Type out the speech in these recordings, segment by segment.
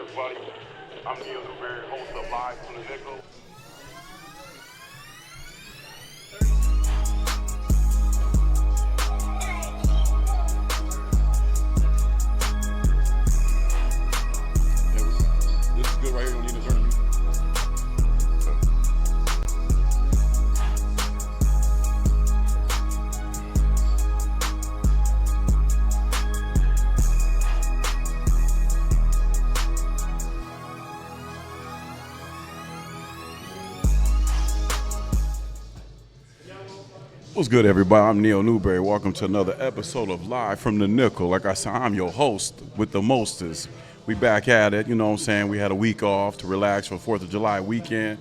everybody? I'm Neal, Newberry, host of Live from the Nickel. This is good right here. You don't need to turn it. What's good, everybody? I'm Neal Newberry. Welcome to another episode of Live from the Nickel. Like I said, I'm your host with the mostest. We back at it, you know what I'm saying? We had a week off to relax for 4th of July weekend.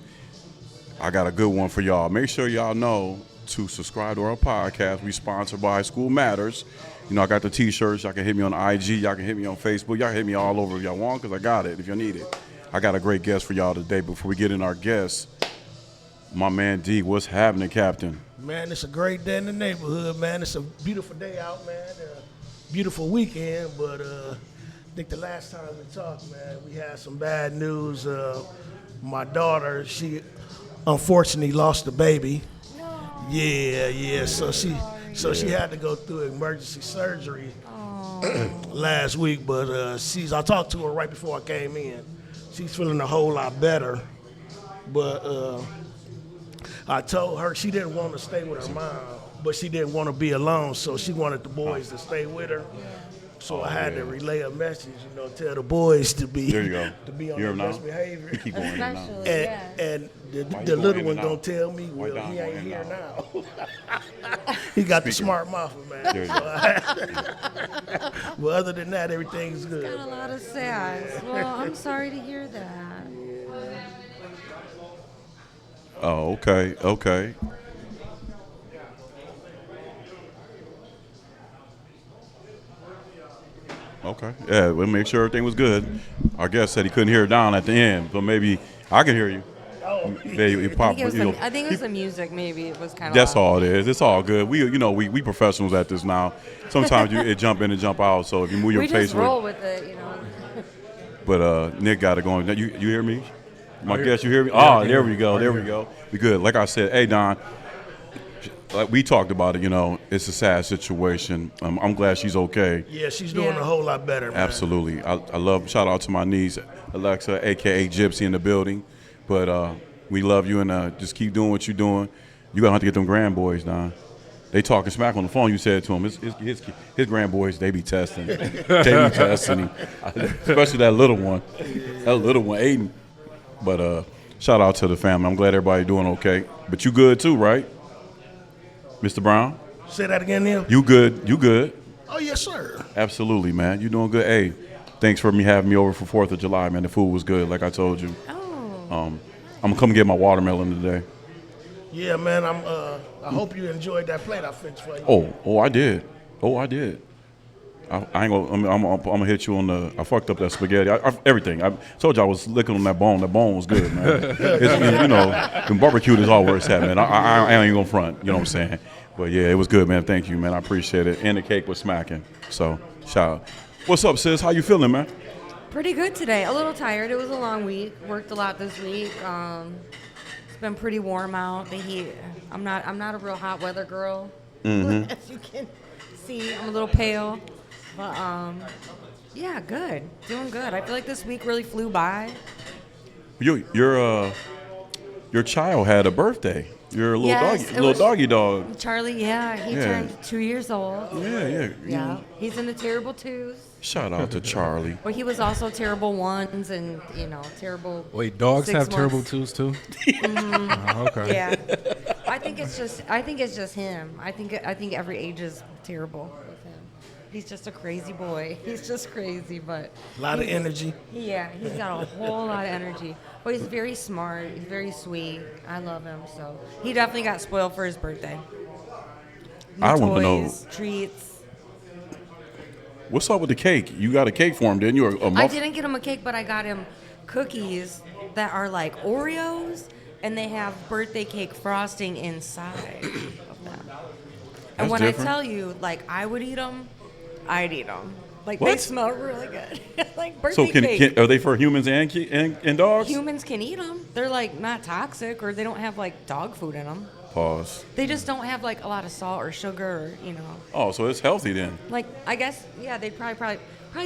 I got a good one for y'all. Make sure y'all know to subscribe to our podcast. We sponsored by School Matters. You know, I got the t-shirts. Y'all can hit me on IG. Y'all can hit me on Facebook. Y'all can hit me all over if y'all want because I got it if you need it. I got a great guest for y'all today. Before we get in our guests, my man D, what's happening, Captain? Man, it's a great day in the neighborhood, man. It's a beautiful day out, man. Beautiful weekend, but I think the last time we talked, man, we had some bad news. My daughter, she unfortunately lost the baby. No. Yeah. So she had to go through emergency surgery last week, but I talked to her right before I came in. She's feeling a whole lot better, but I told her she didn't want to stay with her mom, but she didn't want to be alone, so she wanted the boys to stay with her. So I had to relay a message, tell the boys to be There you go. to be on You their hear 'em best now? behavior. Keep going in and out. And the you little going in one and gonna out? tell me, Why well, down, he going ain't in here and now. He got the smart muffler, man. There you So well, other than that, everything's good. Got a lot of sass. Well, I'm sorry to hear that. Oh, okay. Okay. Yeah, we'll make sure everything was good. Our guest said he couldn't hear it down at the end, but maybe I can hear you. Oh, He popped, I think it was the music. Maybe it was kind of. That's all it is. It's all good. We professionals at this now. Sometimes it jump in and jump out. So if you move your We face just roll with it. But Nick got it going. You hear me? My guest, you hear me? Oh, there we go. There we go. We good. Like I said, hey Don, like we talked about it. It's a sad situation. I'm glad she's okay. yeah, she's doing a whole lot better, man. Absolutely. I love. Shout out to my niece, Alexa, aka Gypsy, in the building. But we love you and just keep doing what you're doing. You gonna have to get them grandboys, Don. They talking smack on the phone. You said to him, his grandboys, they be testing. They be testing him, especially that little one. That little one, Aiden. But shout out to the family. I'm glad everybody doing okay. But you good too, right, Mr. Brown? Say that again, Neil. You good. Oh, yes, sir. Absolutely, man. You doing good. Hey, thanks for having me over for 4th of July, man. The food was good, like I told you. Oh. I'm gonna come get my watermelon today. Yeah, man. I hope you enjoyed that plate I finished for you. Oh, I did. I ain't gonna. I'm gonna hit you on the. I fucked up that spaghetti. Everything. I told you I was licking on that bone. That bone was good, man. The barbecue is all where it's at, man. I ain't gonna front. You know what I'm saying? But yeah, it was good, man. Thank you, man. I appreciate it. And the cake was smacking. So shout out. What's up, sis? How you feeling, man? Pretty good today. A little tired. It was a long week. Worked a lot this week. It's been pretty warm out. The heat. I'm not a real hot weather girl. Mm-hmm. As you can see, I'm a little pale. But yeah, good. Doing good. I feel like this week really flew by. Your child had a birthday. Your little doggy dog. Charlie, he turned 2 years old. Yeah. Yeah, he's in the terrible twos. Shout out to Charlie. But he was also terrible ones and, terrible. Wait, dogs 6 have terrible months. twos too? Oh, okay. Yeah. I think it's just him. I think every age is terrible with him. He's just a crazy boy. He's just crazy, but A lot of energy. Yeah, he's got a whole lot of energy. But he's very smart. He's very sweet. I love him. So he definitely got spoiled for his birthday. New I want to know toys, treats. what's up with the cake. You got a cake for him, didn't you? I didn't get him a cake, but I got him cookies that are like Oreos, and they have birthday cake frosting inside of them. And That's when different. I tell you, like, I would eat them, I'd eat them. Like What? they smell really good. Like birthday So cake. are they for humans and dogs? Humans can eat them. They're like not toxic, or they don't have like dog food in them. Pause. They just don't have like a lot of salt or sugar, or, Oh, so it's healthy then. Like I guess they'd probably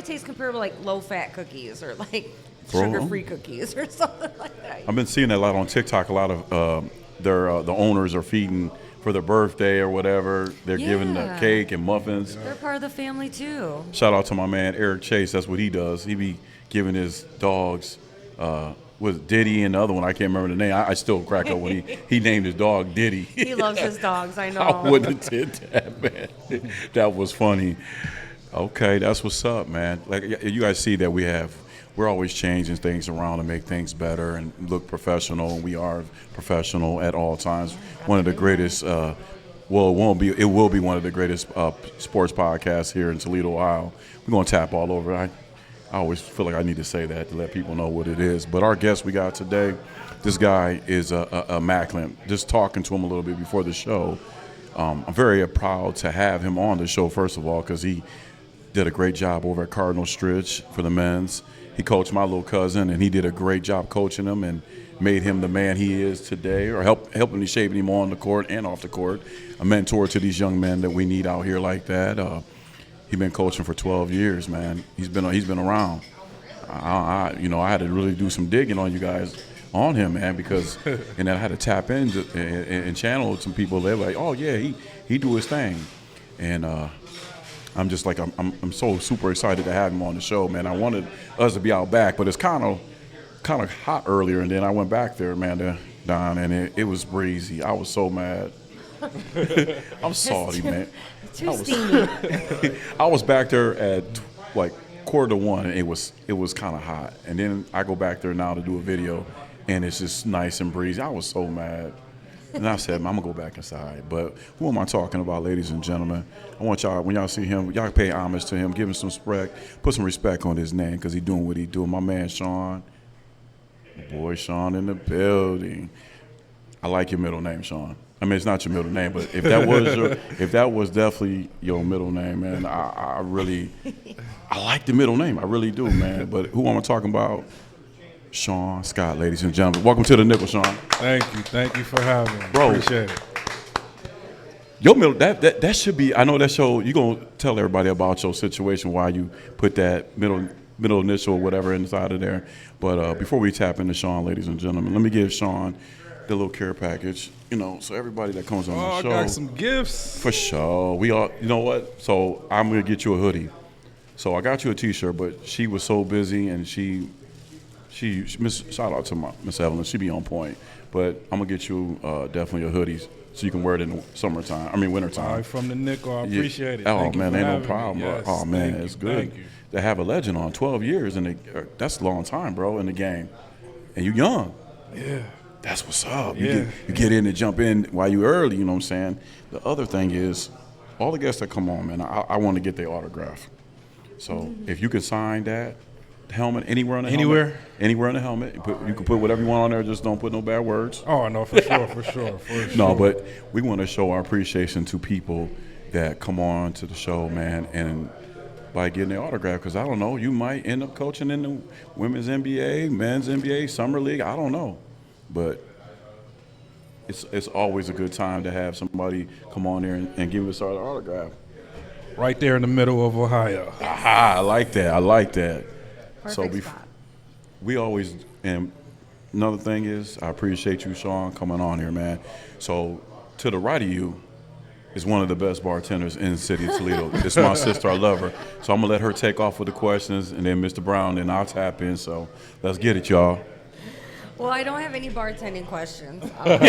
taste comparable like low fat cookies or like Bro. sugar free cookies or something like that. I've been seeing that a lot on TikTok. A lot of the owners are feeding for their birthday or whatever. They're giving the Yeah. cake and muffins. They're part of the family too. Shout out to my man Eric Chase. That's what he does. He be giving his dogs with Diddy and the other one. I can't remember the name. I still crack up when he named his dog Diddy. He loves his dogs. I know. I wouldn't have did that, man. That was funny. Okay, that's what's up, man. Like you guys see that we're always changing things around to make things better and look professional, and we are professional at all times. One of the greatest, it will be one of the greatest sports podcasts here in Toledo, Ohio. We're gonna tap all over. I always feel like I need to say that to let people know what it is. But our guest we got today, this guy is a Macklin. Just talking to him a little bit before the show, I'm very proud to have him on the show, first of all, because he did a great job over at Cardinal Stritch for the men's. He coached my little cousin, and he did a great job coaching him and made him the man he is today, or helping shaping him on the court and off the court. A mentor to these young men that we need out here like that. He's been coaching for 12 years, man. He's been around. I had to really do some digging on you guys on him, man, because and then I had to tap in and channel some people. They're like, oh yeah, he do his thing, and I'm just like I'm so super excited to have him on the show, man. I wanted us to be out back, but it's kind of hot earlier, and then I went back there, man, Don, and it was breezy. I was so mad. I'm salty, man. Too steamy. I was back there at like 1:45, and it was kind of hot. And then I go back there now to do a video, and it's just nice and breezy. I was so mad. And I said, I'm going to go back inside. But who am I talking about, ladies and gentlemen? I want y'all, when y'all see him, y'all pay homage to him, give him some respect, put some respect on his name because he's doing what he's doing. My man, Shaun. My boy, Shaun in the building. I like your middle name, Shaun. I mean, it's not your middle name, but if that was definitely your middle name, man, I like the middle name. I really do, man. But who am I talking about? Shaun Scott, ladies and gentlemen. Welcome to the Nickel, Shaun. Thank you for having me. Bro. Appreciate it. Your middle, that should be, I know that show, you're going to tell everybody about your situation, why you put that middle initial or whatever inside of there. But before we tap into Shaun, ladies and gentlemen, let me give Shaun the little care package, so everybody that comes on the show. I got some gifts. For sure. We all, you know what? So I'm going to get you a hoodie. So I got you a T-shirt, but she was so busy, and shout out to Miss Evelyn. She be on point. But I'm going to get you definitely a hoodie so you can wear it in the wintertime. All right, from the Nickel. I appreciate it. Oh, Thank man, you for ain't no having problem. me. Yes, oh, man, thank it's you. good. Thank you. To have a legend on 12 years, and that's a long time, bro, in the game. And you young. Yeah. That's what's up. Yeah. You get in and jump in while you early, you know what I'm saying? The other thing is, all the guests that come on, man, I want to get their autograph. So if you can sign that helmet anywhere on the helmet. Anywhere on the helmet. You can put whatever you want on there, just don't put no bad words. Oh, no, for sure. No, but we want to show our appreciation to people that come on to the show, man, and by getting their autograph, because I don't know, you might end up coaching in the women's NBA, men's NBA, summer league, I don't know. But it's always a good time to have somebody come on there and give us our autograph. Right there in the middle of Ohio. Aha, I like that. Perfect spot. We always, and another thing is, I appreciate you, Shaun, coming on here, man. So to the right of you is one of the best bartenders in the city of Toledo. It's my sister, I love her. So I'm going to let her take off with the questions, and then Mr. Brown, and I'll tap in. So let's get it, y'all. Well, I don't have any bartending questions. But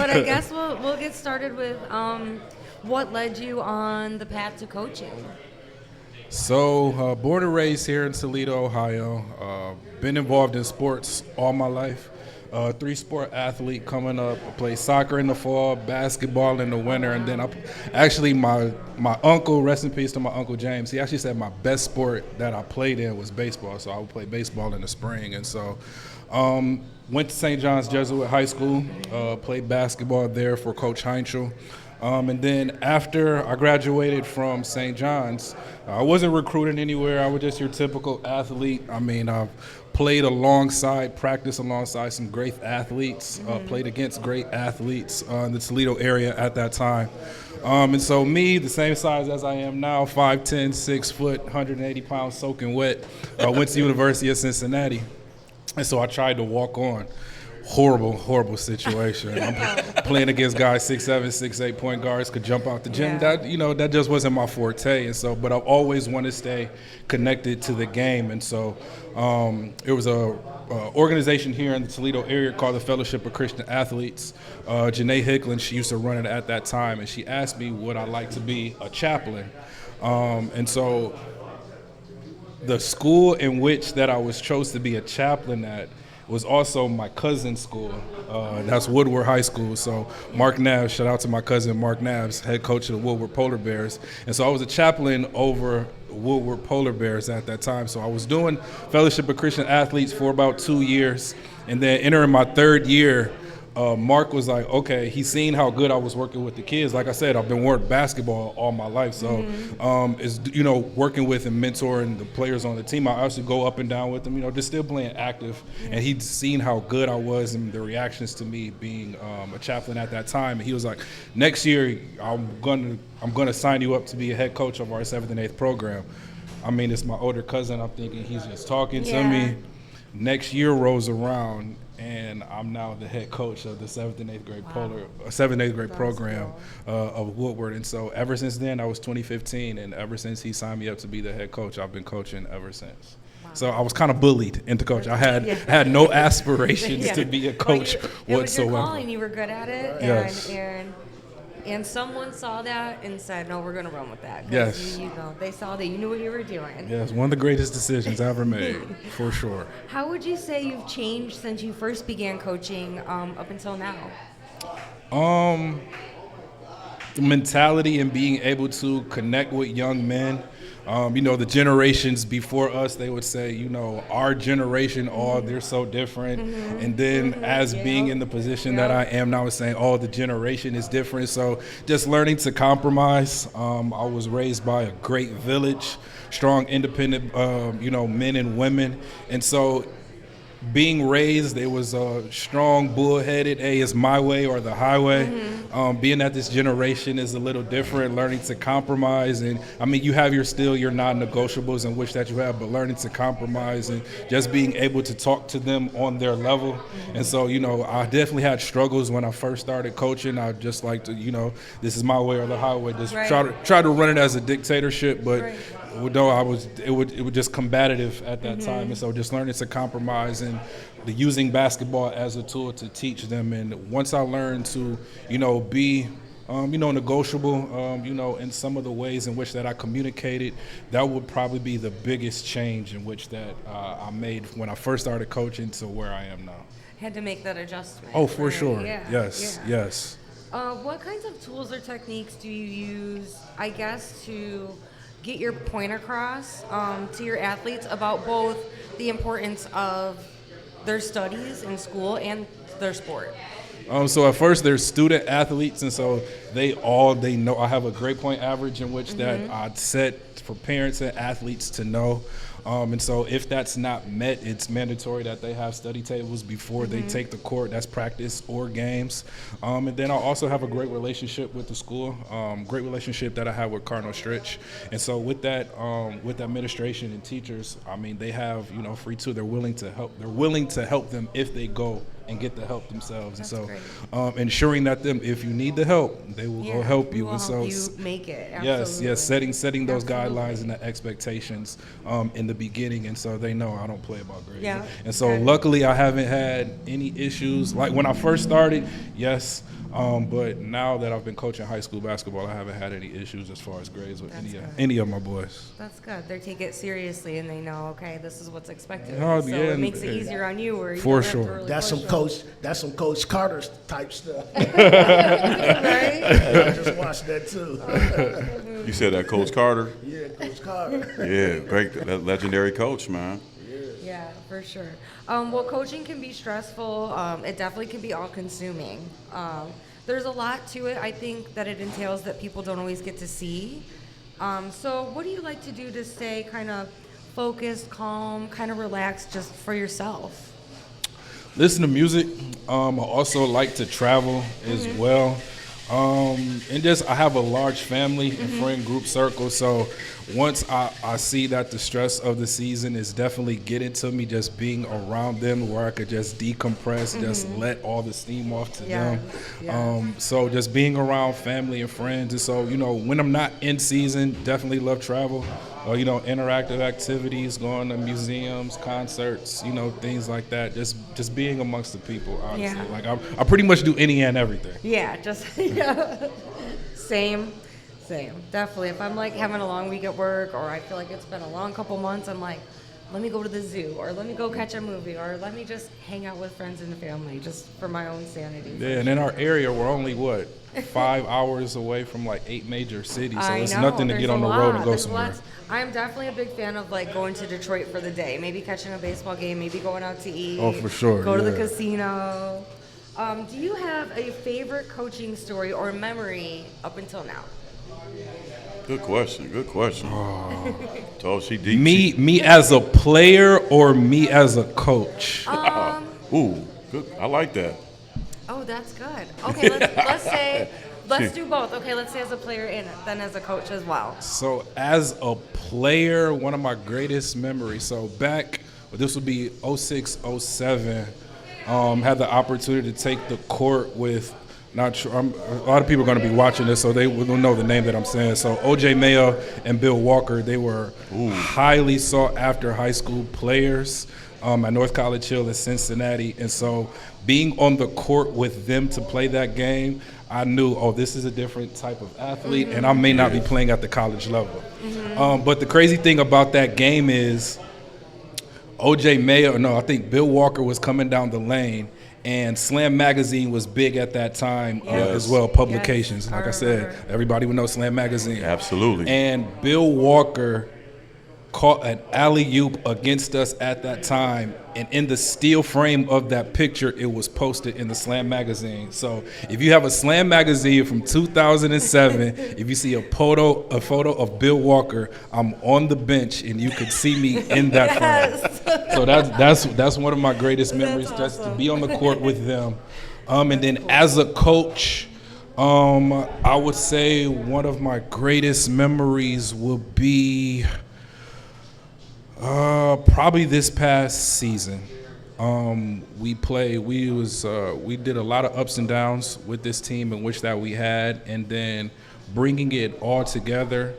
I guess we'll get started with what led you on the path to coaching? So, born and raised here in Toledo, Ohio. Been involved in sports all my life. 3-sport athlete coming up. I played soccer in the fall, basketball in the winter, and then my uncle, rest in peace to my Uncle James, he actually said my best sport that I played in was baseball, so I would play baseball in the spring. And so went to St. John's Jesuit High School, played basketball there for Coach Heinchel. And then after I graduated from St. John's, I wasn't recruited anywhere. I was just your typical athlete. I mean, I've practiced alongside some great athletes, played against great athletes in the Toledo area at that time. And so me, the same size as I am now, 5'10", 6 foot, 180 pounds, soaking wet, went to the University of Cincinnati. And so I tried to walk on. Horrible situation. I'm playing against guys 6'7", 6'8" point guards, could jump out the gym. Yeah. That just wasn't my forte. And so, but I've always wanted to stay connected to the game. And so it was a organization here in the Toledo area called the Fellowship of Christian Athletes. Janae Hicklin, she used to run it at that time, and she asked me would I like to be a chaplain. And so the school in which that I was chosen to be a chaplain at was also my cousin's school. That's Woodward High School. So Mark Nabs, shout out to my cousin Mark Nabs, head coach of the Woodward Polar Bears. And so I was a chaplain over Woodward Polar Bears at that time. So I was doing Fellowship of Christian Athletes for about 2 years. And then entering my third year, Mark was like, okay, he's seen how good I was working with the kids. Like I said, I've been working basketball all my life. So it's, working with and mentoring the players on the team. I also go up and down with them, just still playing active. And he'd seen how good I was and the reactions to me being a chaplain at that time. And he was like, next year, I'm gonna sign you up to be a head coach of our 7th and 8th program. I mean, it's my older cousin. I'm thinking he's just talking to me. Next year rolls around, and I'm now the head coach of the 7th and 8th grade 7th and 8th grade program of Woodward. And so ever since then, that was 2015, and ever since he signed me up to be the head coach, I've been coaching ever since. Wow. So I was kind of bullied into coaching. I had no aspirations to be a coach whatsoever. It was your calling. You were good at it. Yes. And someone saw that and said, no, we're going to run with that. Yes. They saw that you knew what you were doing. Yes, one of the greatest decisions I ever made, for sure. How would you say you've changed since you first began coaching up until now? The mentality and being able to connect with young men. The generations before us, they would say, our generation, they're so different. And then as being in the position that I am now, is saying, the generation is different. So just learning to compromise. I was raised by a great village, strong, independent, men and women. And so being raised, it was a strong, bullheaded, it's my way or the highway. Being that this generation is a little different, learning to compromise. And I mean, you have your non-negotiables in which that you have, but learning to compromise and just being able to talk to them on their level. And so, I definitely had struggles when I first started coaching. I just like to, this is my way or the highway. Just try to run it as a dictatorship, but no, it was just combative at that time. And so just learning to compromise and using basketball as a tool to teach them. And once I learned to, be, negotiable, in some of the ways in which that I communicated, that would probably be the biggest change in which that I made when I first started coaching to where I am now. Had to make that adjustment. Oh, for sure. Yeah. Yes. What kinds of tools or techniques do you use, I guess, to get your point across to your athletes about both the importance of their studies in school and their sport? So at first they're student athletes, and so they know I have a grade point average in which that I set for parents and athletes to know. And so if that's not met, it's mandatory that they have study tables before they take the court. That's practice or games. And then I also have a great relationship with the school, great relationship that I have with Cardinal Stritch. And so with that, with administration and teachers, I mean, they have, free too. They're willing to help. They're willing to help them if they go and get the help themselves. That's and so great. Ensuring that if you need the help, they will go help you. Will help you make it. Absolutely. Yes, setting those guidelines and the expectations in the beginning, and so they know I don't play about grades. Yeah. And so luckily I haven't had any issues. Like when I first started, yes, but now that I've been coaching high school basketball, I haven't had any issues as far as grades with any of my boys. That's good. They take it seriously and they know, okay, this is what's expected. Oh, So yeah, it makes it easier on you, where you for don't have to sure. really That's push some Coach Carter type stuff. right? I just watched that too. You said that Coach Carter? Yeah, Coach Carter. Yeah, great, legendary coach, man. Yeah, for sure. Well, coaching can be stressful. It definitely can be all-consuming. there's a lot to it. I think that it entails that people don't always get to see. So what do you like to do to stay kind of focused, calm, kind of relaxed just for yourself? Listen to music. I also like to travel as well. And just I have a large family and friend group circle, so once I see that the stress of the season is definitely getting to me, just being around them where I could just decompress, just let all the steam off to them. So just being around family and friends, and so when I'm not in season, definitely love travel. Interactive activities, going to museums, concerts, things like that. Just being amongst the people, honestly. Like I pretty much do any and everything. Yeah, just same. Definitely. If I'm like having a long week at work, or I feel like it's been a long couple months, I'm like, let me go to the zoo, or let me go catch a movie, or let me just hang out with friends and family, just for my own sanity. Yeah, and in our area, we're only 5 hours away from like 8 major cities, so it's nothing to get on the road and go somewhere. I'm definitely a big fan of like going to Detroit for the day, maybe catching a baseball game, maybe going out to eat. Oh, for sure. Go to the casino. Do you have a favorite coaching story or memory up until now? Good question. Oh, she deep. Me as a player or me as a coach? Ooh, good. I like that. Oh, that's good. Okay, let's do both. Okay, let's say as a player and then as a coach as well. So as a player, one of my greatest memories. So back, this would be 06, 07, had the opportunity to take the court with, not sure, a lot of people are going to be watching this, so they will know the name that I'm saying. So O.J. Mayo and Bill Walker, they were highly sought after high school players at North College Hill in Cincinnati. And so being on the court with them to play that game, I knew, this is a different type of athlete, and I may not be playing at the college level. But the crazy thing about that game is I think Bill Walker was coming down the lane, and Slam Magazine was big at that time as well, publications. Yes, like I said, everybody would know Slam Magazine. Absolutely. And Bill Walker caught an alley-oop against us at that time, and in the steel frame of that picture, it was posted in the Slam Magazine. So if you have a Slam Magazine from 2007, if you see a photo of Bill Walker, I'm on the bench, and you could see me in that frame. So that's one of my greatest memories, just to be on the court with them. And then as a coach, I would say one of my greatest memories would be probably this past season. We did a lot of ups and downs with this team in which that we had, and then bringing it all together,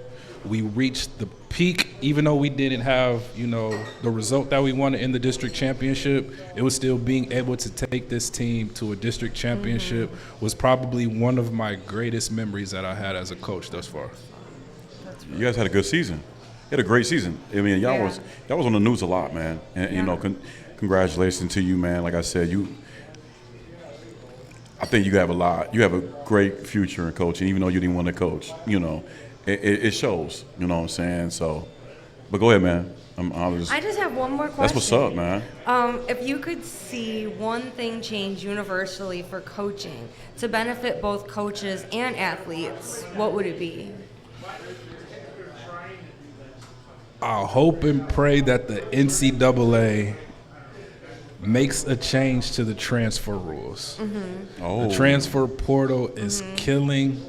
we reached the peak. Even though we didn't have, the result that we wanted in the district championship, it was still being able to take this team to a district championship was probably one of my greatest memories that I had as a coach thus far. You guys had a good season. You had a great season. I mean, y'all was on the news a lot, man. And congratulations to you, man. Like I said, I think you have a great future in coaching, even though you didn't want to coach. It shows. You know what I'm saying? So, but go ahead, man. I just have one more question. That's what's up, man. If you could see one thing change universally for coaching to benefit both coaches and athletes, what would it be? I hope and pray that the NCAA makes a change to the transfer rules. The transfer portal is killing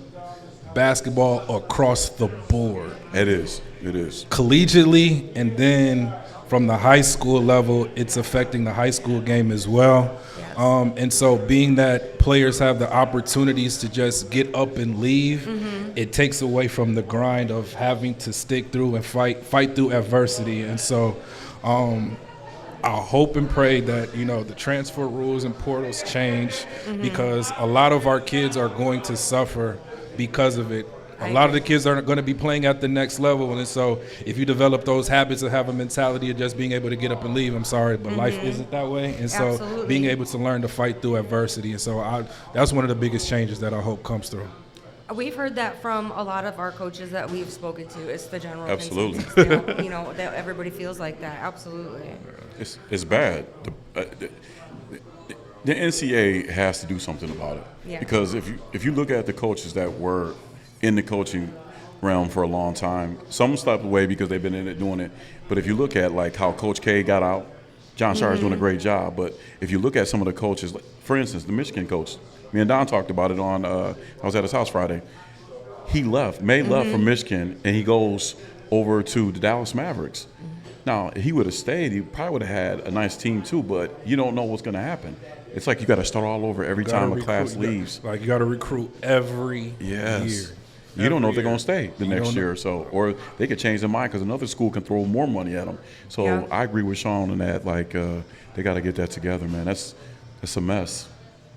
basketball across the board. It is. Collegiately, and then from the high school level, it's affecting the high school game as well. Yes. And so being that players have the opportunities to just get up and leave, it takes away from the grind of having to stick through and fight through adversity. And so I hope and pray that, the transfer rules and portals change, because a lot of our kids are going to suffer because of it. A lot of the kids aren't going to be playing at the next level, and so if you develop those habits of have a mentality of just being able to get up and leave, I'm sorry, but life isn't that way. And so being able to learn to fight through adversity, and so that's one of the biggest changes that I hope comes through. We've heard that from a lot of our coaches that we've spoken to. It's the general Absolutely. consensus, that everybody feels like that. Absolutely. It's bad. The NCAA has to do something about it. Yeah. Because if you look at the coaches that were in the coaching realm for a long time, some stepped away because they've been in it doing it. But if you look at like how Coach K got out, John Shar's doing a great job. But if you look at some of the coaches, for instance, the Michigan coach, me and Don talked about it on. I was at his house Friday. He left, left from Michigan, and he goes over to the Dallas Mavericks. Now, he would have stayed, he probably would have had a nice team too, but you don't know what's going to happen. It's like you got to start all over every time a class leaves. You got to recruit every year. You don't know if they're going to stay the next year or so, or they could change their mind because another school can throw more money at them. So I agree with Shaun on that. They got to get that together, man. That's a mess.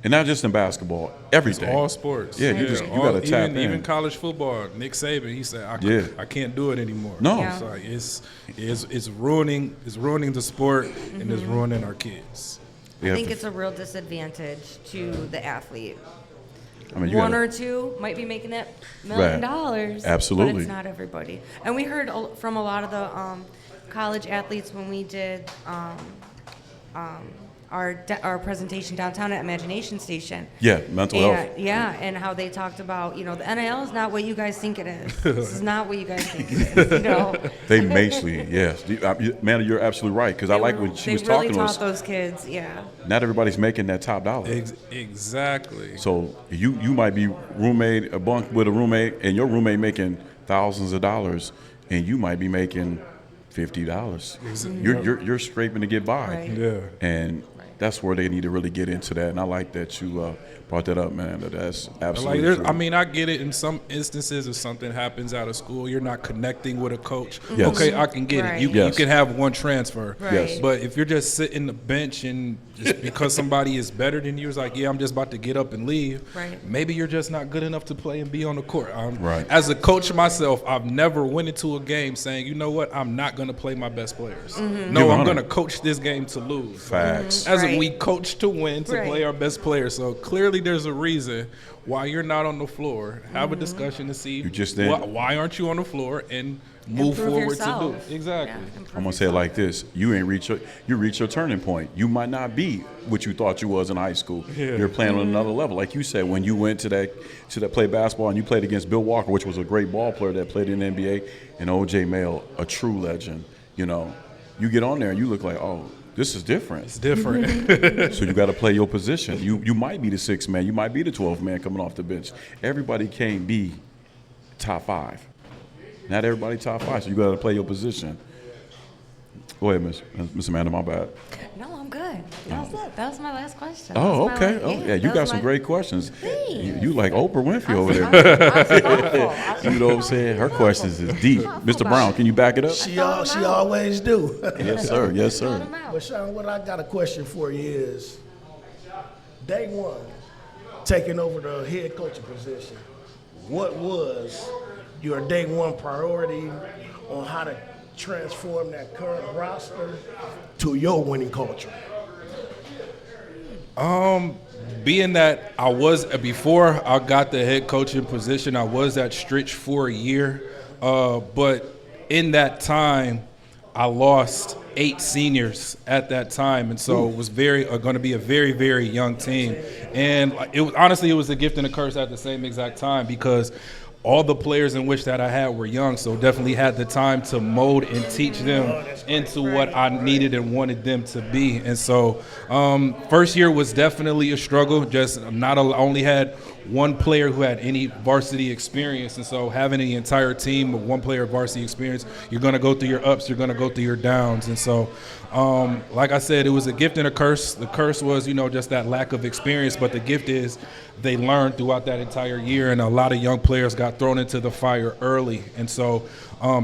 And not just in basketball, everything. It's all sports. Yeah, you got to tap in. Even college football. Nick Saban, he said, I can't do it anymore. No. It's like it's ruining the sport and it's ruining our kids. I think it's a real disadvantage to the athlete. I mean, One or two might be making that $1 million. Absolutely. But it's not everybody. And we heard from a lot of the college athletes when we did our presentation downtown at Imagination Station. Yeah, mental health. Yeah, and how they talked about, the NIL is not what you guys think it is. This is not what you guys think it is, They basically, yes. Man, you're absolutely right, because I like when she was talking to us. They really taught those kids, Not everybody's making that top dollar. Exactly. So you might be a bunk with a roommate, and your roommate making thousands of dollars, and you might be making $50. You're scraping to get by. Right. Yeah. And that's where they need to really get into that. And I like that you brought that up, man. That's absolutely true. I mean, I get it in some instances if something happens out of school, you're not connecting with a coach. Yes. Okay, I can get it. You can have one transfer. Right. Yes. But if you're just sitting the bench and just because somebody is better than you, it's like, I'm just about to get up and leave. Right. Maybe you're just not good enough to play and be on the court. Right. As a coach myself, I've never went into a game saying, you know what, I'm not going to play my best players. No, I'm going to coach this game to lose. Facts. We coach to win, to play our best players. So clearly there's a reason why you're not on the floor. Have a discussion to see why aren't you on the floor and move Improve forward yourself. to do. Exactly. I'm gonna say it like this: you reach your turning point. You might not be what you thought you was in high school. Yeah. You're playing on another level, like you said. When you went to that play basketball and you played against Bill Walker, which was a great ball player that played in the NBA, and OJ Mayo, a true legend. You get on there and you look like, oh, this is different. It's different. So you got to play your position. You might be the 6th man. You might be the 12th man coming off the bench. Everybody can't be top 5. Not everybody top 5, so you got to play your position. Go ahead, Miss Amanda, my bad. No, I'm good. That was it. That was my last question. Oh, That was my okay. You got some great questions. Thanks. You like Oprah Winfrey over there. I was thoughtful. You know what I'm saying? Her questions is deep. Mr. Brown, can you back it up? She always do. Yes, sir. Yes, sir. But Shaun, what I got a question for you is, day one, taking over the head coaching position, what was your day one priority on how to transform that current roster to your winning culture? Being that I was, before I got the head coaching position, I was at Stritch for a year. But in that time, I lost 8 seniors at that time. And so it was going to be a very, very young team. And it was a gift and a curse at the same exact time, because all the players in which that I had were young, so definitely had the time to mold and teach them into what I needed and wanted them to be. And so first year was definitely a struggle. I only had one player who had any varsity experience, and so having the entire team of one player varsity experience, you're going to go through your ups, you're going to go through your downs. And so like I said, it was a gift and a curse. The curse was, just that lack of experience, but the gift is they learned throughout that entire year, and a lot of young players got thrown into the fire early. And so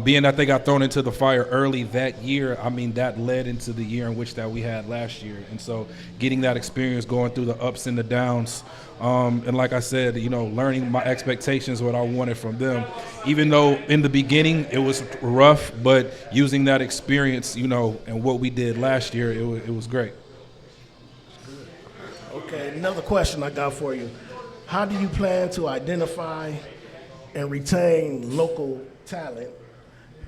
being that they got thrown into the fire early that year, that led into the year in which that we had last year. And so getting that experience, going through the ups and the downs, and like I said, learning my expectations, what I wanted from them. Even though in the beginning it was rough, but using that experience, and what we did last year, it was great. Okay, another question I got for you. How do you plan to identify and retain local talent?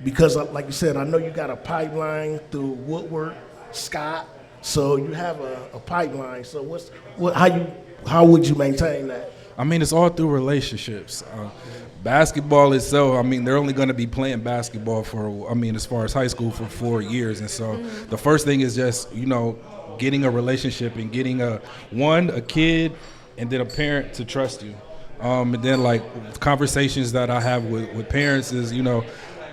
Because like you said, I know you got a pipeline through Woodward, Scott, So you have a pipeline. So how would you maintain that? I mean, it's all through relationships. Basketball itself, I mean, they're only going to be playing basketball for, I mean, as far as high school, for 4 years. And so the first thing is just, getting a relationship and getting a kid and then a parent to trust you. And then, like, conversations that I have with parents is,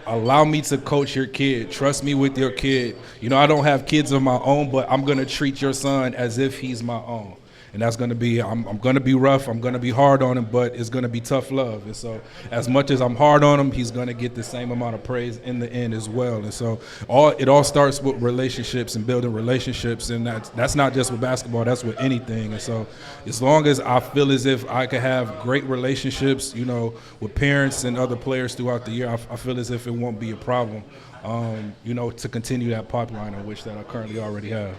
allow me to coach your kid. Trust me with your kid. I don't have kids of my own, but I'm going to treat your son as if he's my own. And that's going to be, I'm going to be rough, I'm going to be hard on him, but it's going to be tough love. And so as much as I'm hard on him, he's going to get the same amount of praise in the end as well. And so it all starts with relationships and building relationships. And that's not just with basketball, that's with anything. And so as long as I feel as if I could have great relationships, with parents and other players throughout the year, I feel as if it won't be a problem, to continue that pipeline in which that I currently already have.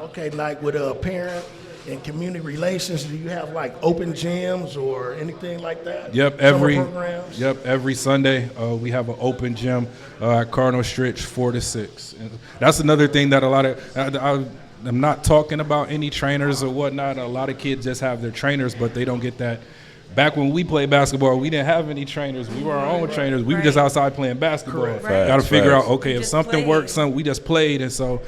Okay, like with a parent and community relations, do you have like open gyms or anything like that? Yep, every Sunday we have an open gym at Cardinal Stritch 4 to 6. And that's another thing that I'm not talking about any trainers or whatnot. A lot of kids just have their trainers, but they don't get that. Back when we played basketball, we didn't have any trainers. We were our own trainers. We were just outside playing basketball. Right. Got to figure out, okay, if Just something played. works, we just played. And so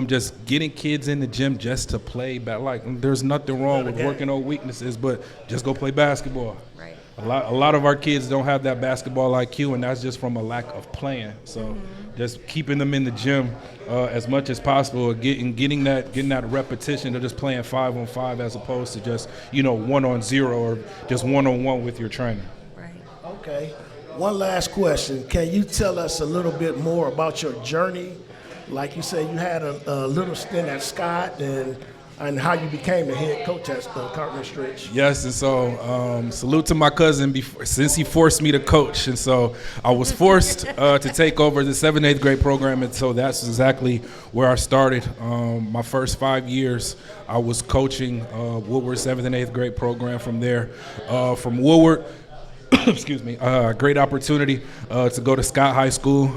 just getting kids in the gym just to play, there's nothing wrong with working on weaknesses, but just go play basketball. Right. A lot of our kids don't have that basketball IQ, and that's just from a lack of playing. So just keeping them in the gym as much as possible, getting that repetition of just playing 5-on-5 as opposed to just 1-on-0 or just 1-on-1 with your trainer. Right. Okay. One last question. Can you tell us a little bit more about your journey? Like you said, you had a little stint at Scott and how you became the head coach at Cardinal Stritch. Yes, and so salute to my cousin since he forced me to coach. And so I was forced to take over the 7th, 8th grade program, and so that's exactly where I started. My first 5 years, I was coaching Woodward 7th and 8th grade program from there. From Woodward, excuse me, great opportunity to go to Scott High School.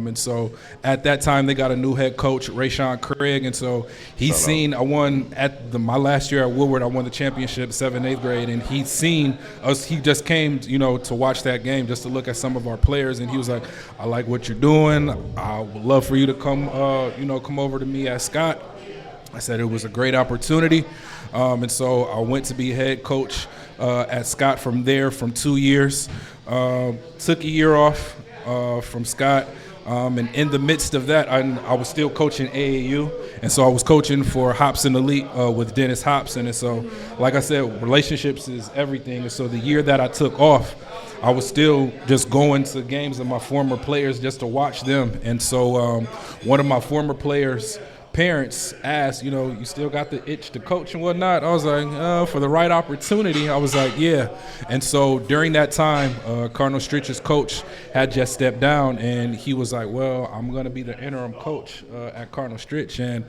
And so at that time, they got a new head coach, Shaun Craig. And so I won at my last year at Woodward, I won the championship 7th, 8th grade. And he'd seen us, he just came, to watch that game, just to look at some of our players. And he was like, I like what you're doing. I would love for you to come over to me at Scott. I said it was a great opportunity. And so I went to be head coach at Scott from there for 2 years. Took a year off from Scott. And in the midst of that, I was still coaching AAU. And so I was coaching for Hobson Elite with Dennis Hobson. And so, like I said, relationships is everything. And so the year that I took off, I was still just going to games of my former players just to watch them. And so one of my former players' parents asked, you still got the itch to coach and whatnot? I was like, for the right opportunity, I was like, yeah. And so during that time, Cardinal Stritch's coach had just stepped down, and he was like, well, I'm going to be the interim coach at Cardinal Stritch. And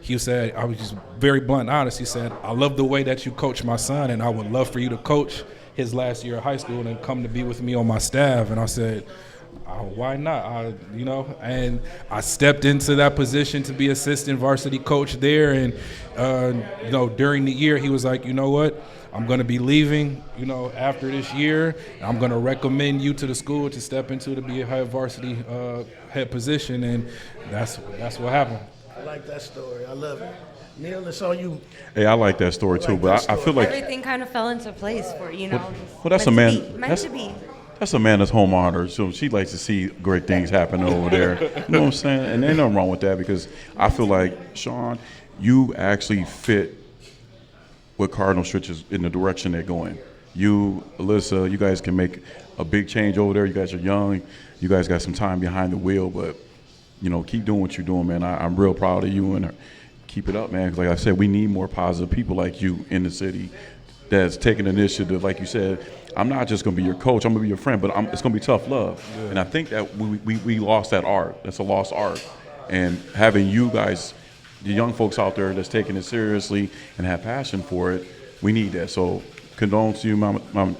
he said, I was just very blunt and honest. He said, I love the way that you coach my son, and I would love for you to coach his last year of high school and come to be with me on my staff. And I said, why not? And I stepped into that position to be assistant varsity coach there. And, during the year, he was like, you know what? I'm going to be leaving, after this year. I'm going to recommend you to the school to step into to be a head varsity head position. And that's what happened. I like that story. I love it. Neal, it's on you. Hey, I like that story too, but I feel like Everything kind of fell into place for, well, that's a man. Meant to be. That's a man that's home honored, so she likes to see great things happen over there. You know what I'm saying? And ain't nothing wrong with that, because I feel like, Shaun, you actually fit what Cardinal Stritch is in the direction they're going. You, Alyssa, you guys can make a big change over there. You guys are young. You guys got some time behind the wheel, but, keep doing what you're doing, man. I'm real proud of you, and keep it up, man. 'Cause like I said, we need more positive people like you in the city that's taking initiative. Like you said, I'm not just going to be your coach, I'm going to be your friend, but it's going to be tough love. Yeah. And I think that we lost that art. That's a lost art. And having you guys, the young folks out there that's taking it seriously and have passion for it, we need that. So condolences to you, Mom.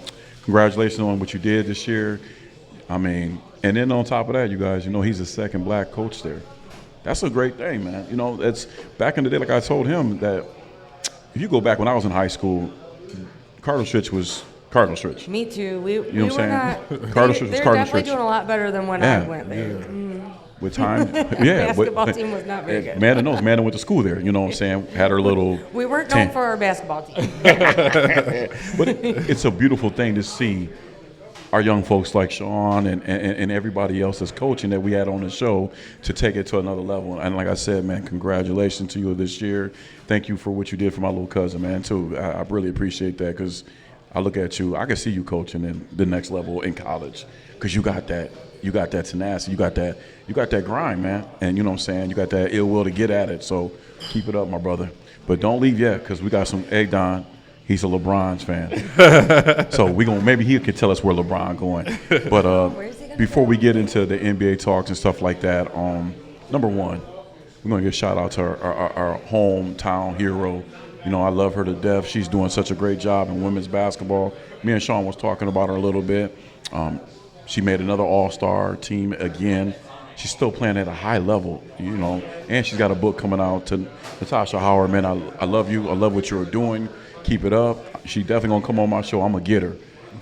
Congratulations on what you did this year. I mean, and then on top of that, you guys, he's the second black coach there. That's a great thing, man. You know, it's back in the day, like I told him, that if you go back when I was in high school, Cardinal Stritch was Cardinal Stritch. Me too. We You know what were I'm not. saying? Cardinal Stritch was They're Cardinal definitely Stritch. doing a lot better than when Yeah. I went there. With time, yeah. Basketball team was not very good. Amanda knows. Amanda went to school there. You know what I'm saying? Had her little. We weren't known tent. for our basketball team. But it's a beautiful thing to see our young folks like Shaun and everybody else that's coaching that we had on the show to take it to another level. And like I said, man, congratulations to you this year. Thank you for what you did for my little cousin, man, too. I really appreciate that because I look at you, I can see you coaching in the next level in college because you got that tenacity, you got that grind, man. And you know what I'm saying? You got that ill will to get at it. So keep it up, my brother. But don't leave yet because we got some egg Don. He's a LeBron's fan. So maybe he could tell us where LeBron going. But before we get into the NBA talks and stuff like that, number one, we're going to give a shout out to our hometown hero. You know, I love her to death. She's doing such a great job in women's basketball. Me and Shaun was talking about her a little bit. She made another all-star team again. She's still playing at a high level, you know, and she's got a book coming out. To Natasha Howard, man, I love you. I love what you're doing. Keep it up. She definitely gonna come on my show. I'm gonna get her.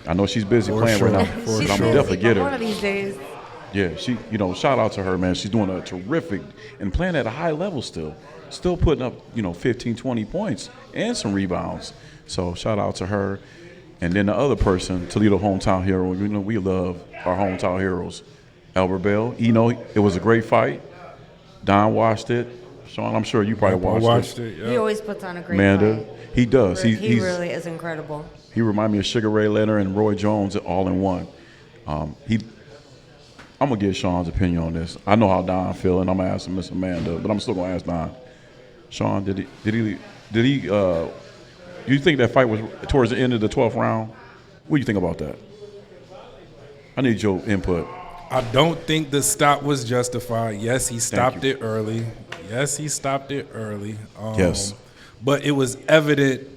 I know she's busy playing right now, but I'm gonna definitely get her. One of these days. Yeah, she, you know, shout out to her, man. She's doing a terrific and playing at a high level still putting up, 15, 20 points and some rebounds. So shout out to her. And then the other person, Toledo hometown hero. You know, we love our hometown heroes. Albert Bell. You know, it was a great fight. Don watched it. Shaun, I'm sure you probably watched it. Yeah. He always puts on a great Amanda, fight. he does. He really is incredible. He reminds me of Sugar Ray Leonard and Roy Jones all in one. I'm gonna get Shaun's opinion on this. I know how Don feel, and I'm gonna ask Miss Amanda, but I'm still gonna ask Don. Shaun, did he? Do you think that fight was towards the end of the 12th round? What do you think about that? I need your input. I don't think the stop was justified. Yes, he stopped it early. Yes. But it was evident,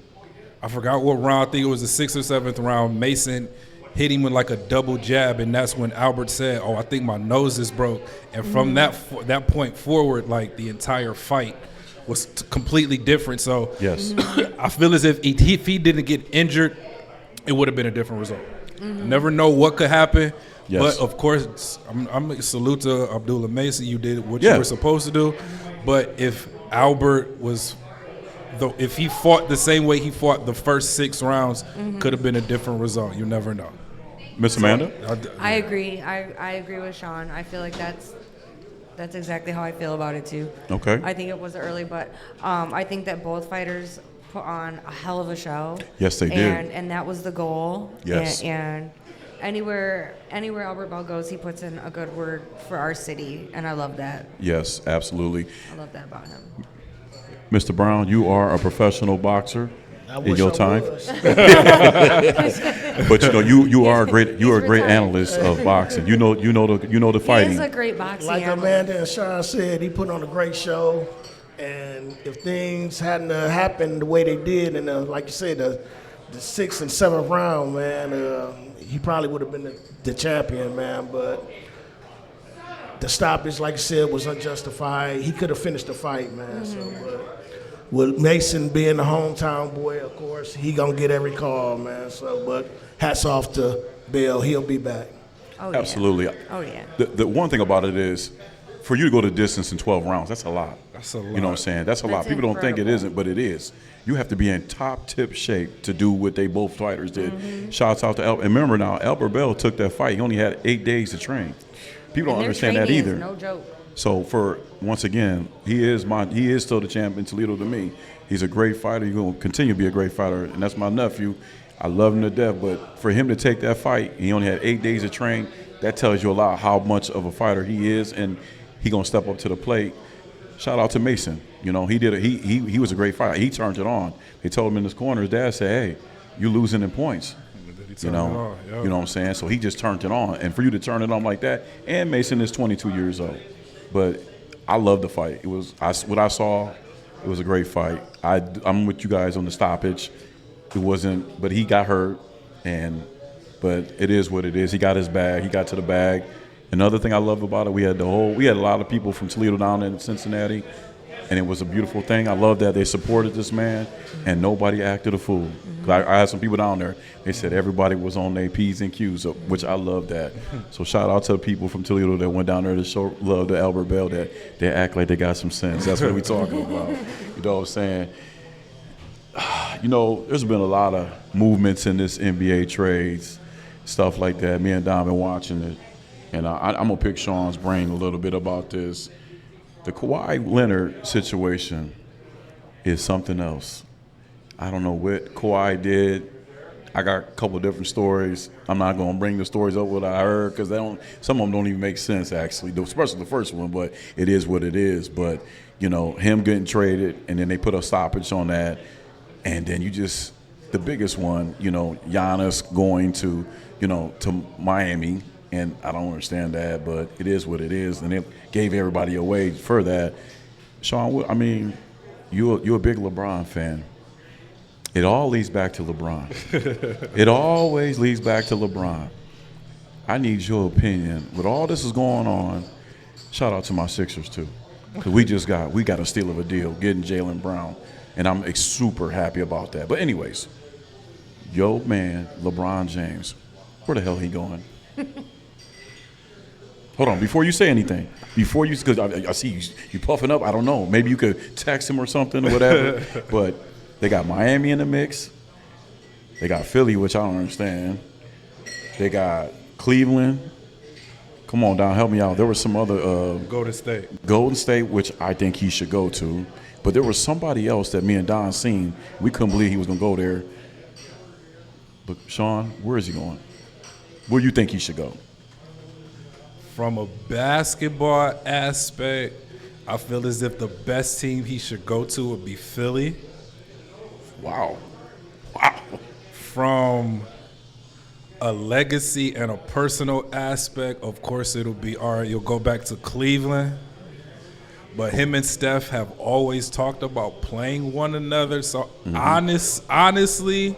I forgot what round, I think it was the 6th or 7th round, Mason hit him with like a double jab, and that's when Albert said, I think my nose is broke. And from that point forward, like the entire fight was completely different. So Yes. I feel as if if he didn't get injured, it would have been a different result. Never know what could happen. Yes. But of course, I'm a salute to Abdullah Mason. You did what you were supposed to do. But if Albert was, if he fought the same way he fought the first 6 rounds, could have been a different result. You never know. Miss Amanda? I agree. I agree with Shaun. I feel like that's exactly how I feel about it too. Okay. I think it was early, but I think that both fighters put on a hell of a show. Yes, they did. And that was the goal. Yes. And anywhere Albert Bell goes, he puts in a good word for our city, and I love that. Yes, absolutely. I love that about him. Mr. Brown, you are a professional boxer in your time. But you are a great analyst of boxing. You know the fighting. He is a great boxing Like analyst. Amanda and Shaun said, he put on a great show. And if things hadn't happened the way they did, and like you said, the 6th and 7th round, man, he probably would have been the champion, man. But the stoppage, like I said, was unjustified. He could have finished the fight, man. So, but with Mason being the hometown boy, of course, he gonna get every call, man. So, but hats off to Bell. He'll be back. Oh, Absolutely. Yeah. Oh, yeah. The one thing about it is, for you to go the distance in 12 rounds, that's a lot. That's a lot. You know what I'm saying? That's a lot. That's People don't think it incredible. isn't, but it is. You have to be in top tip shape to do what they both fighters did. Shouts out to Albert. And remember now, Albert Bell took that fight. He only had 8 days to train. People don't And their understand that training is either. no joke. So once again, he is still the champ in Toledo to me. He's a great fighter. He's going to continue to be a great fighter, and that's my nephew. I love him to death, but for him to take that fight, he only had 8 days to train. That tells you a lot how much of a fighter he is, and he going to step up to the plate. Shout out to Mason. You know, he was a great fighter. He turned it on. They told him in his corner, his dad said, "Hey, you losing in points." You know what I'm saying? So he just turned it on. And for you to turn it on like that, and Mason is 22 years old. But I love the fight. What I saw, it was a great fight. I'm with you guys on the stoppage. It wasn't, but he got hurt, but it is what it is. He got his bag. He got to the bag. Another thing I love about it, we had a lot of people from Toledo down in Cincinnati, and it was a beautiful thing. I love that they supported this man, and nobody acted a fool. 'Cause I had some people down there. They said everybody was on their P's and Q's, which I love that. So shout out to the people from Toledo that went down there to show love to Albert Bell, that they act like they got some sense. That's what we talking about. You know what I'm saying? You know, there's been a lot of movements in this NBA trades, stuff like that. Me and Don been watching it. And I'm going to pick Shaun's brain a little bit about this. The Kawhi Leonard situation is something else. I don't know what Kawhi did. I got a couple of different stories. I'm not going to bring the stories up what I heard because some of them don't even make sense, actually, especially the first one, but it is what it is. But, you know, him getting traded, and then they put a stoppage on that. And then the biggest one, you know, Giannis going to Miami. And I don't understand that, but it is what it is. And it gave everybody away for that. Shaun, I mean, you're a big LeBron fan. It all leads back to LeBron. It always leads back to LeBron. I need your opinion. With all this is going on, shout out to my Sixers too. Because we got a steal of a deal, getting Jaylen Brown. And I'm super happy about that. But anyways, yo man, LeBron James, where the hell he going? Hold on, before you say anything, because I see you puffing up, I don't know. Maybe you could text him or something or whatever. But they got Miami in the mix. They got Philly, which I don't understand. They got Cleveland. Come on, Don, help me out. There was some other Golden State, which I think he should go to. But there was somebody else that me and Don seen. We couldn't believe he was going to go there. But, Shaun, where is he going? Where do you think he should go? From a basketball aspect, I feel as if the best team he should go to would be Philly. Wow. From a legacy and a personal aspect, of course, it'll be, all right, you'll go back to Cleveland. But him and Steph have always talked about playing one another. So honestly,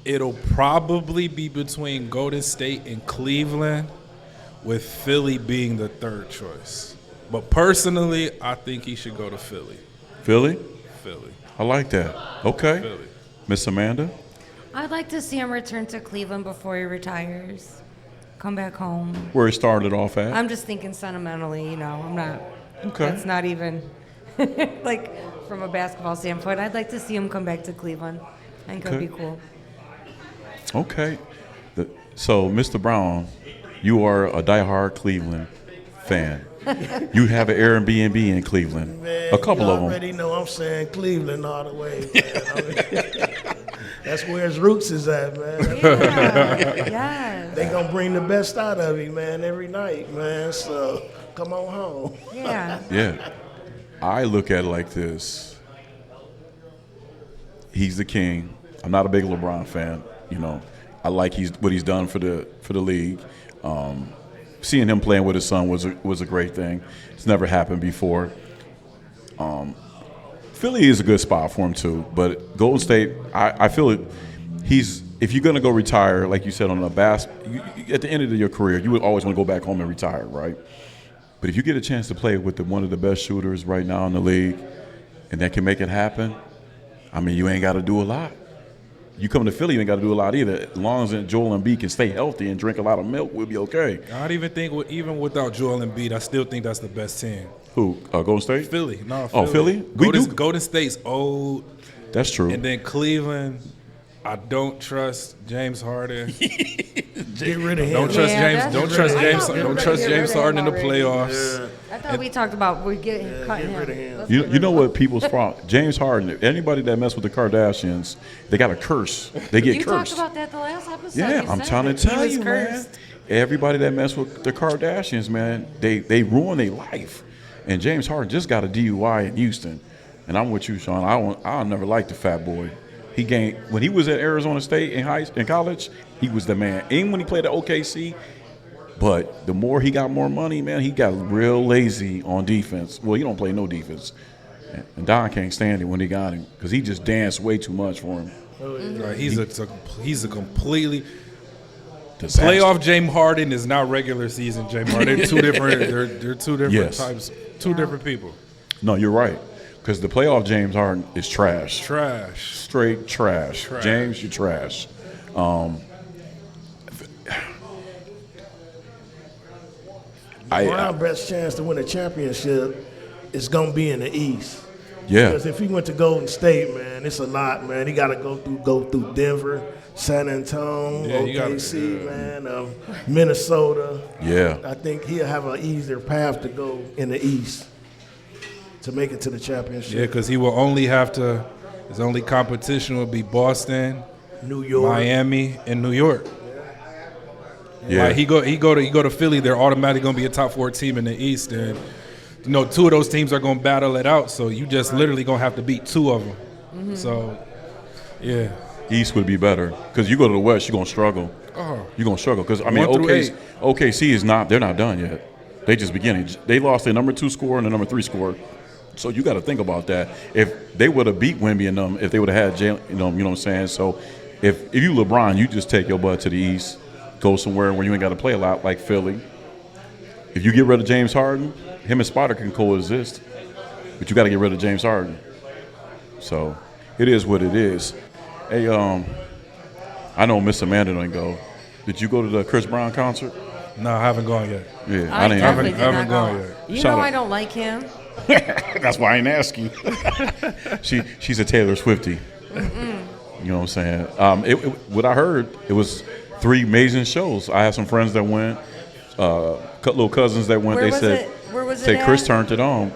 it'll probably be between Golden State and Cleveland, with Philly being the third choice. But personally, I think he should go to Philly. Philly? Philly. I like that. Okay. Philly. Miss Amanda? I'd like to see him return to Cleveland before he retires. Come back home. Where he started off at? I'm just thinking sentimentally, you know. I'm not. Okay. That's not even like from a basketball standpoint. I'd like to see him come back to Cleveland. I think that'd be cool. Okay. So, Mr. Brown, you are a diehard Cleveland fan. You have an Airbnb in Cleveland. Man, a couple of them. You already know I'm saying Cleveland all the way, man. That's where his roots is at, man. Yeah. Yes. They gonna bring the best out of him, man, every night, man. So come on home. Yeah. Yeah. I look at it like this. He's the king. I'm not a big LeBron fan, you know. I like what he's done for the league. Seeing him playing with his son was a great thing. It's never happened before. Philly is a good spot for him too, but Golden State, I feel it. If you're gonna go retire, like you said on the at the end of your career, you would always want to go back home and retire, right? But if you get a chance to play with one of the best shooters right now in the league, and that can make it happen, I mean, you ain't got to do a lot. You come to Philly, you ain't got to do a lot either. As long as Joel Embiid can stay healthy and drink a lot of milk, we'll be okay. I don't even think, even without Joel Embiid, I still think that's the best team. Who? Golden State? Philly. No, Philly. Oh, Philly? Golden State's old. That's true. And then Cleveland, I don't trust James Harden. Get rid of him. Don't trust James. Don't trust James. Don't trust James Harden in the already. playoffs. Yeah. I thought we talked about cutting get rid of him. him. Let's get You rid know of what people's problem? James Harden, anybody that mess with the Kardashians, they got a curse. They get You cursed. talked about that the last episode. Yeah, You I'm said trying to that he tell was you, cursed. man. Everybody that mess with the Kardashians, man, they ruin their life. And James Harden just got a DUI in Houston. And I'm with you, Shaun. I never liked the fat boy. He gained when he was at Arizona State in college. He was the man. And when he played at OKC, but the more he got more money, man, he got real lazy on defense. Well, he don't play no defense. And Don can't stand it when he got him because he just danced way too much for him. Right, he's a completely. disaster. Playoff James Harden is not regular season James Harden. They're two different. They're two different Yes. types. Two different people. No, you're right. Because the playoff James Harden is trash. Trash. Straight trash. James, you're trash. Brown's best chance to win a championship is gonna be in the East. Yeah. Because if he went to Golden State, man, it's a lot, man. He got to go through Denver, San Antonio, OKC, man, Minnesota. Yeah. I think he'll have an easier path to go in the East to make it to the championship. Yeah, because he will only have to. His only competition would be Boston, New York, Miami, and New York. Yeah. Like he go to Philly, they're automatically going to be a top 4 team in the East, and two of those teams are going to battle it out. So you just literally going to have to beat 2 of them. Mm-hmm. So, yeah. East would be better because you go to the West, you're gonna struggle. You're gonna struggle because I mean, OKC is not. They're not done yet. They just beginning. They lost their number 2 scorer and the number 3 scorer. So you got to think about that. If they would have beat Wemby and them, if they would have had Jalen, you know what I'm saying. So if you LeBron, you just take your butt to the East, go somewhere where you ain't got to play a lot like Philly. If you get rid of James Harden, him and Spider can coexist, but you got to get rid of James Harden. So it is what it is. Hey, I know Miss Amanda didn't go. Did you go to the Chris Brown concert? No, I haven't gone yet. Yeah, I definitely did haven't not gone go. yet. You Shout know out. I don't like him. That's why I ain't ask you. She's a Taylor Swiftie. You know what I'm saying? What I heard, it was 3 amazing shows. I had some friends that went, little cousins that went. Where They was said, it? Where was say it Chris at? turned it on.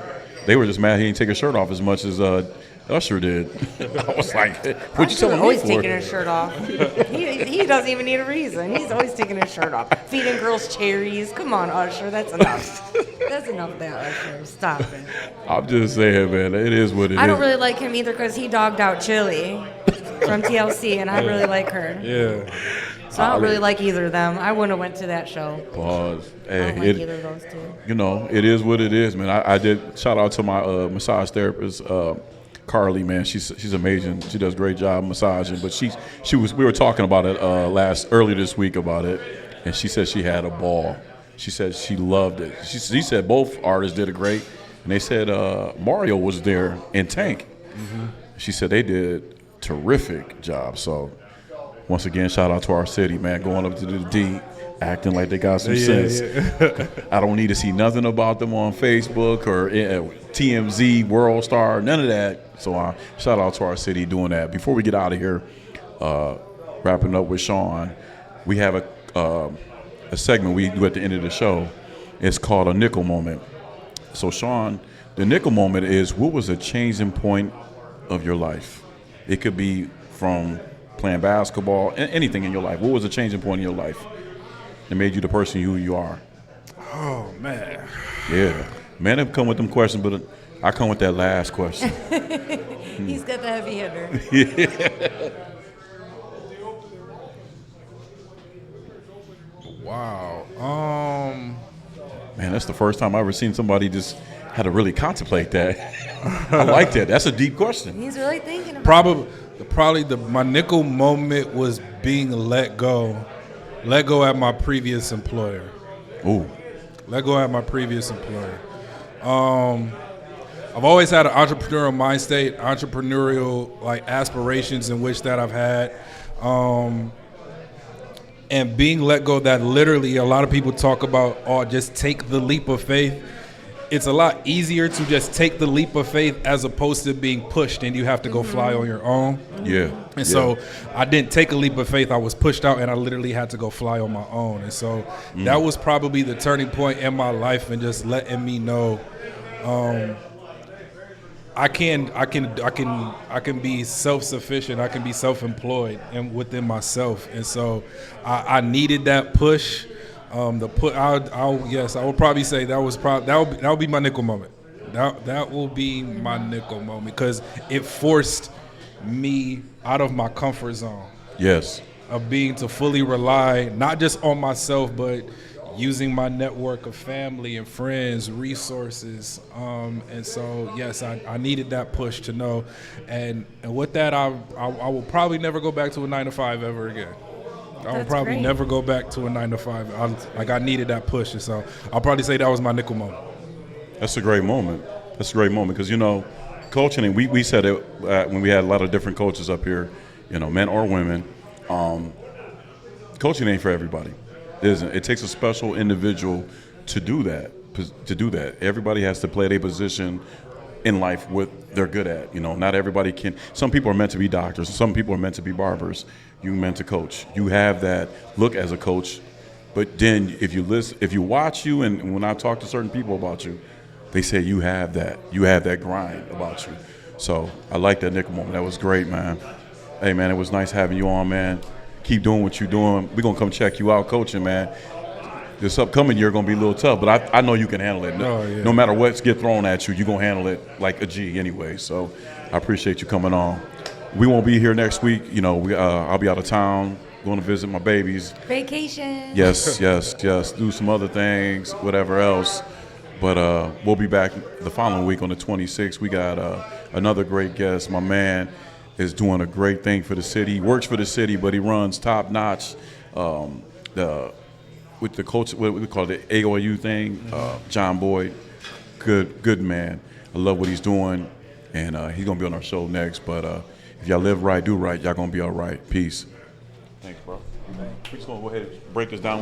They were just mad he didn't take his shirt off as much as Usher did. I was like, what you telling me always for? taking his shirt off. he doesn't even need a reason. He's always taking his shirt off. Feeding girls cherries. Come on, Usher. That's enough. That's enough of that, Usher. Stop it. I'm just saying, man, it is what it is. I don't really like him either because he dogged out Chili from TLC, and I really like her. Yeah. So I don't really like either of them. I wouldn't have went to that show. Pause. I don't like either of those two. You know, it is what it is, man. I did shout out to my massage therapist, Carly, man. She's amazing. She does a great job massaging. But we were talking about it earlier this week about it, and she said she had a ball. She said she loved it. She said both artists did it great, and they said Mario was there in Tank. Mm-hmm. She said they did terrific job. So once again, shout out to our city, man. Going up to the D, acting like they got some sense. Yeah. I don't need to see nothing about them on Facebook or TMZ, World Star, none of that. So shout out to our city doing that. Before we get out of here, wrapping up with Shaun, we have a segment we do at the end of the show. It's called a nickel moment. So Shaun, the nickel moment is, what was a changing point of your life? It could be from playing basketball, anything in your life. What was a changing point in your life that made you the person who you are? Oh, man. Yeah. Man, I've come with them questions, but I come with that last question. He's got the heavy hitter. Wow. Man, that's the first time I've ever seen somebody just had to really contemplate that. I like that. That's a deep question. He's really thinking about it. Probably my nickel moment was being let go at my previous employer. Ooh. Let go at my previous employer. I've always had an entrepreneurial mind state, entrepreneurial like aspirations in which that I've had. And being let go, that literally a lot of people talk about, just take the leap of faith. It's a lot easier to just take the leap of faith as opposed to being pushed and you have to go fly on your own. Yeah. And so I didn't take a leap of faith. I was pushed out and I literally had to go fly on my own. And so that was probably the turning point in my life and just letting me know I can be self-sufficient. I can be self-employed and within myself. And so I needed that push. I would probably say that would be my nickel moment. That will be my nickel moment because it forced me out of my comfort zone. Yes. Of being to fully rely not just on myself, but using my network of family and friends, resources. And so, yes, I needed that push to know. And with that, I will probably never go back to a 9-to-5 ever again. I would That's probably great. never go back to a 9 to 5. I needed that push, and so I'll probably say that was my nickel moment. That's a great moment. That's a great moment because, coaching, and we said it when we had a lot of different coaches up here, men or women, coaching ain't for everybody. It isn't. It takes a special individual to do that. Everybody has to play their position in life what they're good at. Not everybody can. Some people are meant to be doctors. Some people are meant to be barbers. You're meant to coach. You have that look as a coach. But then if you watch you, and when I talk to certain people about you, they say you have that. You have that grind about you. So I like that nickel moment. That was great, man. Hey, man, it was nice having you on, man. Keep doing what you're doing. We're going to come check you out coaching, man. This upcoming year going to be a little tough, but I know you can handle it. No matter what's get thrown at you, you're going to handle it like a G anyway. So I appreciate you coming on. We won't be here next week. I'll be out of town, going to visit my babies. Vacation. Yes. Do some other things, whatever else. But we'll be back the following week on the 26th. We got another great guest. My man is doing a great thing for the city. He works for the city, but he runs top-notch with the coach, what we call the AOU thing, John Boyd. Good man. I love what he's doing, and he's going to be on our show next. But if y'all live right, do right, y'all going to be all right. Peace. Thanks, bro. We're just going to go ahead and break this down.